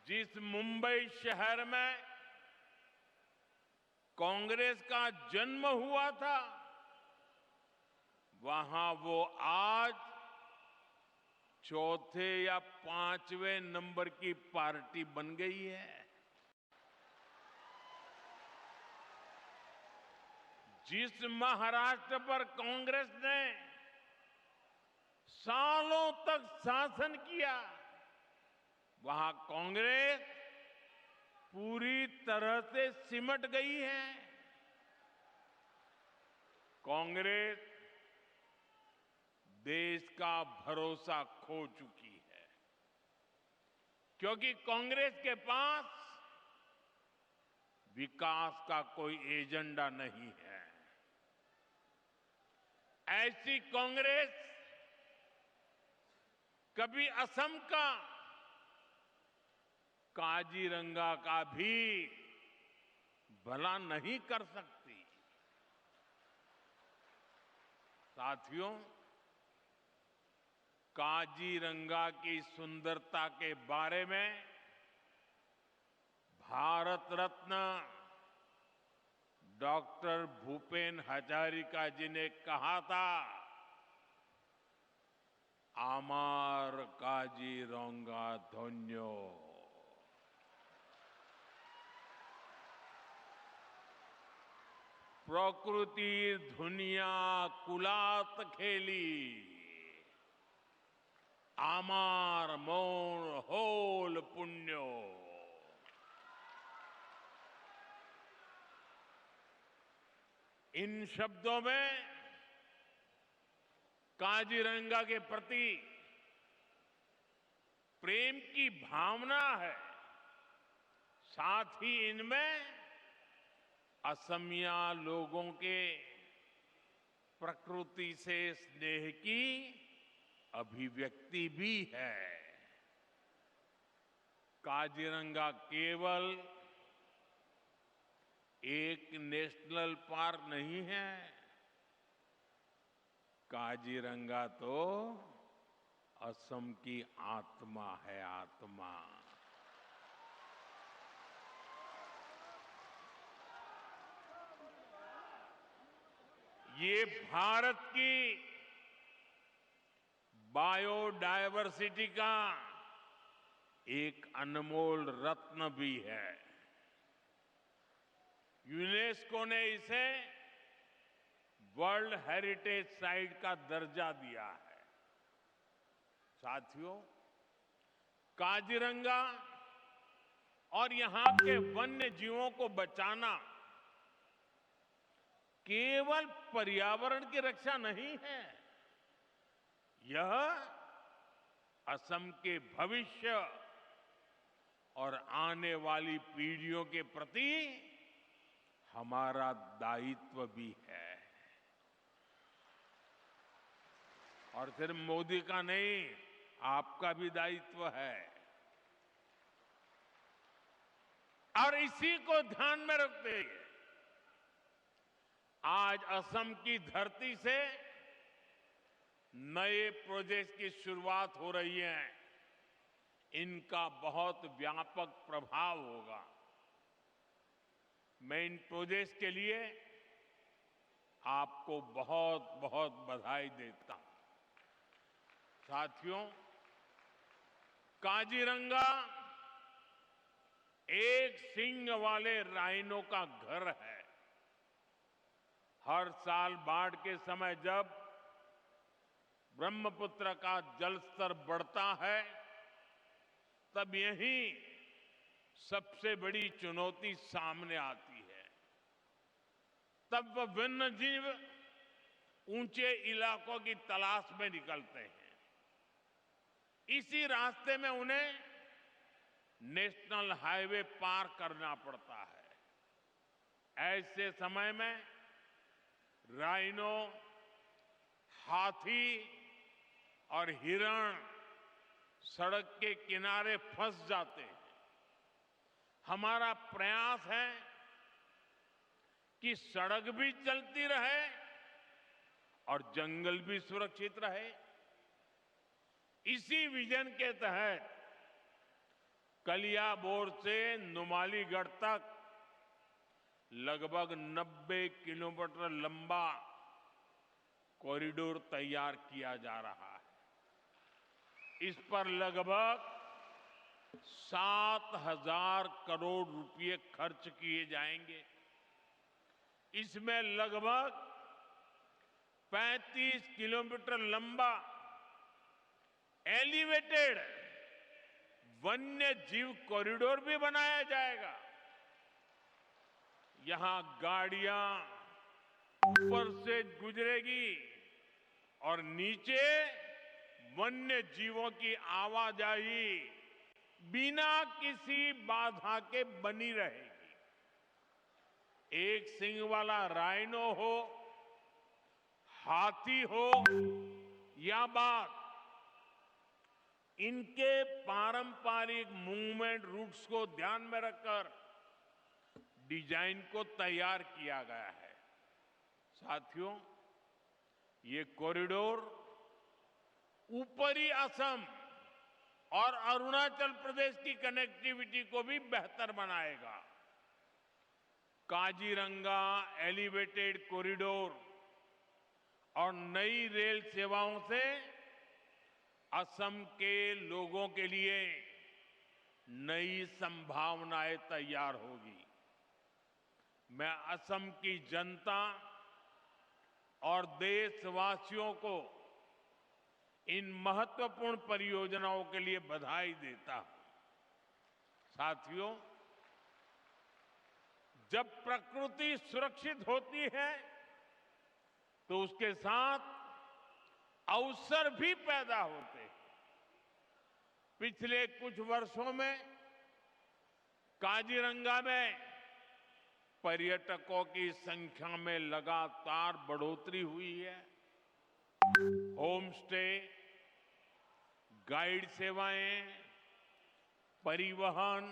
जिस मुंबई शहर में कांग्रेस का जन्म हुआ था, वहां वो आज चौथे या पांचवें नंबर की पार्टी बन गई है। जिस महाराष्ट्र पर कांग्रेस ने सालों तक शासन किया, वहां कांग्रेस पूरी तरह से सिमट गई है। कांग्रेस देश का भरोसा खो चुकी है, क्योंकि कांग्रेस के पास विकास का कोई एजेंडा नहीं है। ऐसी कांग्रेस कभी असम का काजीरंगा का भी भला नहीं कर सकती। साथियों, काजीरंगा की सुंदरता के बारे में भारत रत्न डॉक्टर भूपेन हजारिका जी ने कहा था, आमार काजीरंगा धन्यो। प्रकृति दुनिया कुलात खेली, आमार मोर होल पुण्यो। इन शब्दों में काजीरंगा के प्रति प्रेम की भावना है, साथ ही इनमें असमिया लोगों के प्रकृति से स्नेह की अभिव्यक्ति भी है। काजीरंगा केवल एक नेशनल पार्क नहीं है, काजीरंगा तो असम की आत्मा है, आत्मा। ये भारत की बायोडायवर्सिटी का एक अनमोल रत्न भी है। यूनेस्को ने इसे वर्ल्ड हेरिटेज साइट का दर्जा दिया है। साथियों, काजीरंगा और यहां के वन्य जीवों को बचाना केवल पर्यावरण की रक्षा नहीं है, यह असम के भविष्य और आने वाली पीढ़ियों के प्रति हमारा दायित्व भी है। और सिर्फ मोदी का नहीं, आपका भी दायित्व है। और इसी को ध्यान में रखते हुए आज असम की धरती से नए प्रोजेक्ट की शुरुआत हो रही है। इनका बहुत व्यापक प्रभाव होगा। मैं इन प्रोजेक्ट्स के लिए आपको बहुत बहुत बधाई देता हूं। साथियों, काजीरंगा एक सींग वाले राइनो का घर है। हर साल बाढ़ के समय जब ब्रह्मपुत्र का जलस्तर बढ़ता है, तब यही सबसे बड़ी चुनौती सामने आती है। तब वन्य जीव ऊंचे इलाकों की तलाश में निकलते हैं। इसी रास्ते में उन्हें नेशनल हाईवे पार करना पड़ता है। ऐसे समय में राइनो, हाथी और हिरण सड़क के किनारे फंस जाते हैं। हमारा प्रयास है कि सड़क भी चलती रहे और जंगल भी सुरक्षित रहे। इसी विजन के तहत कलियाबोर से नुमालीगढ़ तक लगभग 90 किलोमीटर लंबा कॉरिडोर तैयार किया जा रहा है। इस पर लगभग 7,000 करोड़ रुपए खर्च किए जाएंगे। इसमें लगभग 35 किलोमीटर लंबा एलिवेटेड वन्य जीव कॉरिडोर भी बनाया जाएगा। यहां गाड़ियां ऊपर से गुजरेगी और नीचे वन्य जीवों की आवाजाही बिना किसी बाधा के बनी रहेगी। एक सींग वाला राइनो हो, हाथी हो या बाघ, इनके पारंपरिक मूवमेंट रूट्स को ध्यान में रखकर डिजाइन को तैयार किया गया है। साथियों, ये कॉरिडोर ऊपरी असम और अरुणाचल प्रदेश की कनेक्टिविटी को भी बेहतर बनाएगा। काजीरंगा एलिवेटेड कॉरिडोर और नई रेल सेवाओं से असम के लोगों के लिए नई संभावनाएं तैयार होगी। मैं असम की जनता और देशवासियों को इन महत्वपूर्ण परियोजनाओं के लिए बधाई देता हूं। साथियों, जब प्रकृति सुरक्षित होती है तो उसके साथ अवसर भी पैदा होते हैं। पिछले कुछ वर्षों में काजीरंगा में पर्यटकों की संख्या में लगातार बढ़ोतरी हुई है। होम स्टे, गाइड सेवाएं, परिवहन,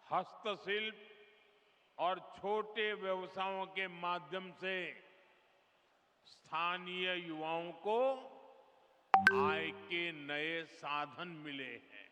हस्तशिल्प और छोटे व्यवसायों के माध्यम से स्थानीय युवाओं को आय के नए साधन मिले हैं।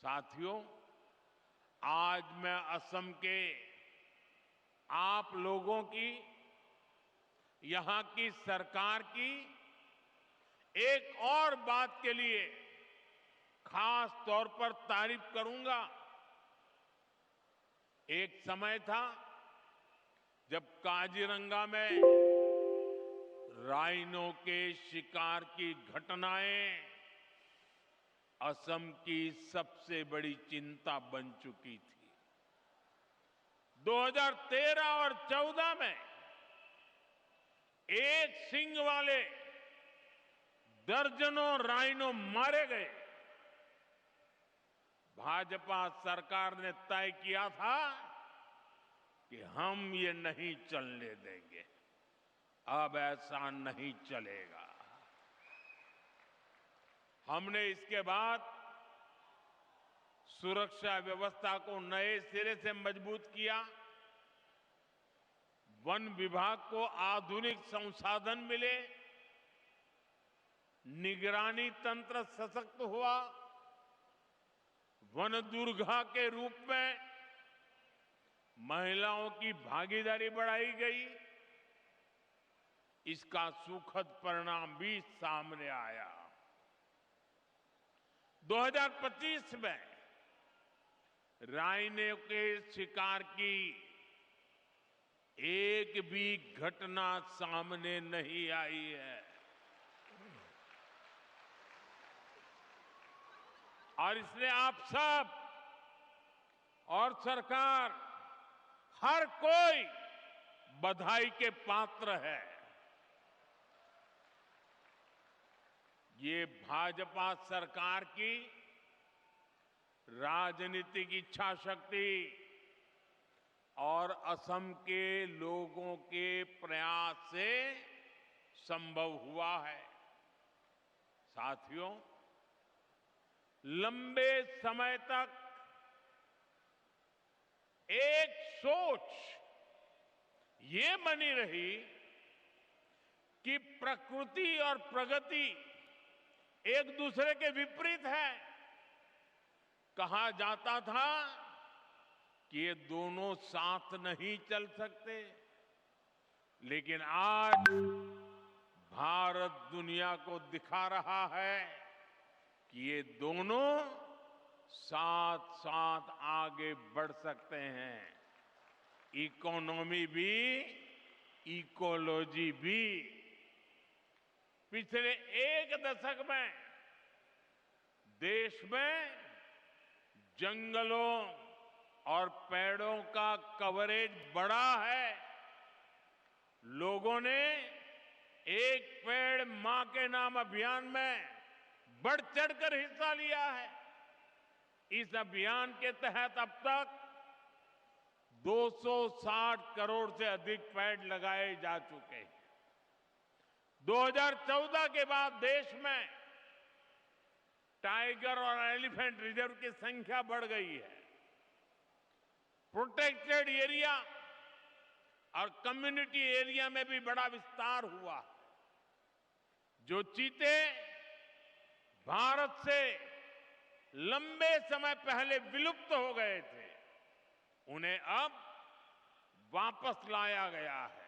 साथियों, आज मैं असम के आप लोगों की, यहां की सरकार की एक और बात के लिए खास तौर पर तारीफ करूंगा। एक समय था जब काजीरंगा में राइनो के शिकार की घटनाएं असम की सबसे बड़ी चिंता बन चुकी थी। 2013 और 14 में एक सींग वाले दर्जनों राइनो मारे गए। भाजपा सरकार ने तय किया था कि हम ये नहीं चलने देंगे। अब ऐसा नहीं चलेगा। हमने इसके बाद सुरक्षा व्यवस्था को नए सिरे से मजबूत किया। वन विभाग को आधुनिक संसाधन मिले, निगरानी तंत्र सशक्त हुआ, वन दुर्गा के रूप में महिलाओं की भागीदारी बढ़ाई गई। इसका सुखद परिणाम भी सामने आया। 2025 में राइनो के शिकार की एक भी घटना सामने नहीं आई है और इसलिए आप सब और सरकार, हर कोई बधाई के पात्र है। ये भाजपा सरकार की राजनीतिक इच्छा शक्ति और असम के लोगों के प्रयास से संभव हुआ है। साथियों, लंबे समय तक एक सोच ये बनी रही कि प्रकृति और प्रगति एक दूसरे के विपरीत है। कहा जाता था कि ये दोनों साथ नहीं चल सकते, लेकिन आज भारत दुनिया को दिखा रहा है कि ये दोनों साथ साथ आगे बढ़ सकते हैं। इकोनॉमी भी, इकोलॉजी भी। पिछले एक दशक में देश में जंगलों और पेड़ों का कवरेज बढ़ा है। लोगों ने एक पेड़ मां के नाम अभियान में बढ़ चढ़कर हिस्सा लिया है। इस अभियान के तहत अब तक 260 करोड़ से अधिक पेड़ लगाए जा चुके हैं। 2014 के बाद देश में टाइगर और एलिफेंट रिजर्व की संख्या बढ़ गई है। प्रोटेक्टेड एरिया और कम्युनिटी एरिया में भी बड़ा विस्तार हुआ। जो चीते भारत से लंबे समय पहले विलुप्त हो गए थे, उन्हें अब वापस लाया गया है।